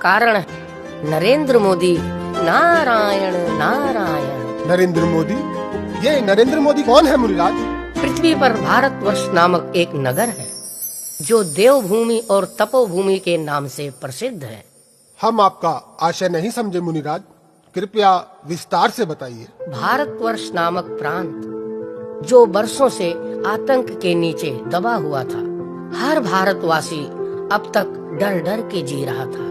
कारण है नरेंद्र मोदी। नारायण नारायण। नरेंद्र मोदी? ये नरेंद्र मोदी कौन है मुनिराज? पृथ्वी पर भारतवर्ष नामक एक नगर है जो देवभूमि और तपोभूमि के नाम से प्रसिद्ध है। हम आपका आशय नहीं समझे मुनिराज, कृपया विस्तार से बताइए। भारतवर्ष नामक प्रांत जो वर्षों से आतंक के नीचे दबा हुआ था, हर भारतवासी अब तक डर डर के जी रहा था।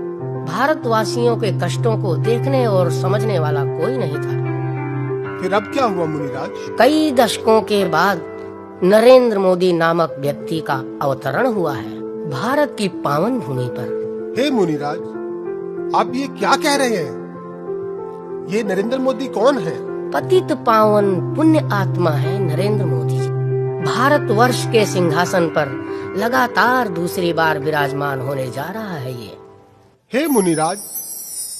भारतवासियों के कष्टों को देखने और समझने वाला कोई नहीं था। फिर अब क्या हुआ मुनिराज? कई दशकों के बाद नरेंद्र मोदी नामक व्यक्ति का अवतरण हुआ है भारत की पावन भूमि पर। हे मुनिराज, आप ये क्या कह रहे हैं? ये नरेंद्र मोदी कौन है? पतित पावन पुण्य आत्मा है नरेंद्र मोदी जी। भारतवर्ष के सिंहासन पर लगातार दूसरी बार विराजमान होने जा रहा है ये। हे मुनिराज,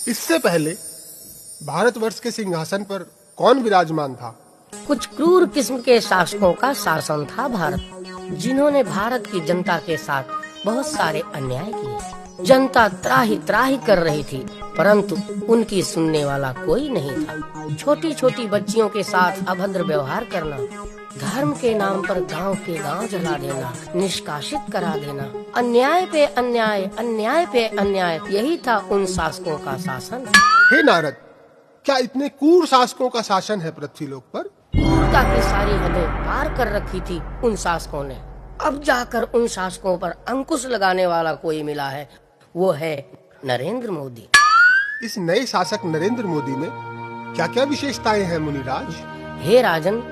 इससे पहले भारतवर्ष के सिंहासन पर कौन विराजमान था? कुछ क्रूर किस्म के शासकों का शासन था भारत, जिन्होंने भारत की जनता के साथ बहुत सारे अन्याय किए। जनता त्राही त्राही कर रही थी, परंतु उनकी सुनने वाला कोई नहीं था। छोटी छोटी बच्चियों के साथ अभद्र व्यवहार करना, धर्म के नाम पर गांव के गांव जला देना, निष्कासित करा देना, अन्याय पे अन्याय, अन्याय पे अन्याय, यही था उन शासकों का शासन। हे नारद, क्या इतने क्रूर शासकों का शासन है पृथ्वी लोक पर? क्रूरता की सारी हदें पार कर रखी थी उन शासकों ने। अब जाकर उन शासकों पर अंकुश लगाने वाला कोई मिला है, वो है नरेंद्र मोदी। इस नए शासक नरेंद्र मोदी में क्या क्या विशेषताएं हैं मुनिराज? हे राजन,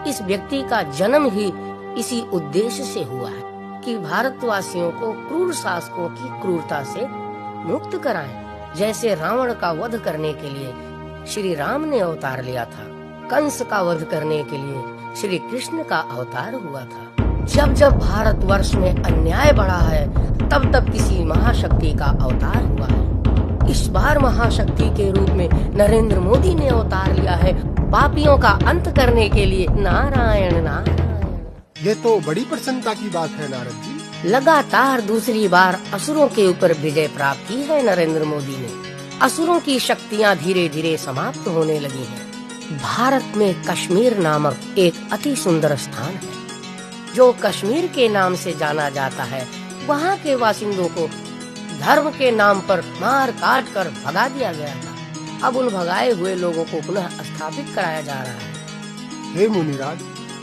इस व्यक्ति का जन्म ही इसी उद्देश्य से हुआ है कि भारतवासियों को क्रूर शासकों की क्रूरता से मुक्त कराएं। जैसे रावण का वध करने के लिए श्री राम ने अवतार लिया था, कंस का वध करने के लिए श्री कृष्ण का अवतार हुआ था। जब जब भारतवर्ष में अन्याय बढ़ा है, तब तब किसी महाशक्ति का अवतार हुआ है। इस बार महाशक्ति के रूप में नरेंद्र मोदी ने अवतार लिया है पापियों का अंत करने के लिए। नारायण नारायण। ये तो बड़ी प्रसन्नता की बात है नारद जी। लगातार दूसरी बार असुरों के ऊपर विजय प्राप्त की है नरेंद्र मोदी ने। असुरों की शक्तियां धीरे धीरे समाप्त होने लगी हैं। भारत में कश्मीर नामक एक अति सुंदर स्थान है जो कश्मीर के नाम से जाना जाता है। वहाँ के बासिंदों को धर्म के नाम पर मार काट कर भगा दिया गया था। अब उन भगाए हुए लोगों को पुनः स्थापित कराया जा रहा है। हे मुनिराज,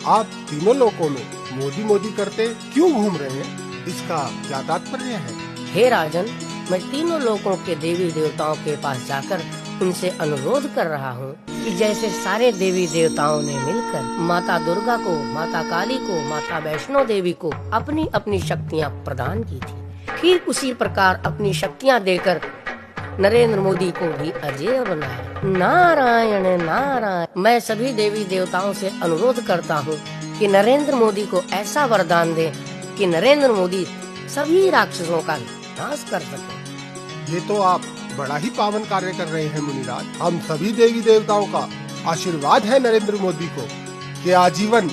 आप तीनों लोकों में मोदी मोदी करते क्यों घूम रहे हैं? इसका क्या तात्पर्य है? हे राजन, मैं तीनों लोकों के देवी देवताओं के पास जाकर उनसे अनुरोध कर रहा हूँ कि जैसे सारे देवी देवताओं ने मिलकर माता दुर्गा को, माता काली को, माता वैष्णो देवी को अपनी अपनी शक्तियाँ प्रदान की थी, ठीक उसी प्रकार अपनी शक्तियाँ देकर नरेंद्र मोदी को भी अजेय बनाया। नारायण नारायण। मैं सभी देवी देवताओं से अनुरोध करता हूँ कि नरेंद्र मोदी को ऐसा वरदान दे कि नरेंद्र मोदी सभी राक्षसों का नाश कर सके। ये तो आप बड़ा ही पावन कार्य कर रहे हैं मुनिराज। हम सभी देवी देवताओं का आशीर्वाद है नरेंद्र मोदी को कि आजीवन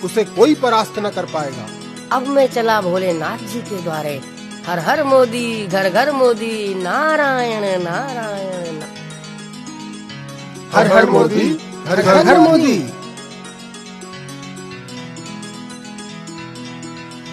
उसे कोई परास्त न कर पाएगा। अब मैं चला भोलेनाथ जी के द्वारे। हर हर मोदी, घर घर मोदी। नारायण नारायण। हर हर मोदी, घर घर मोदी।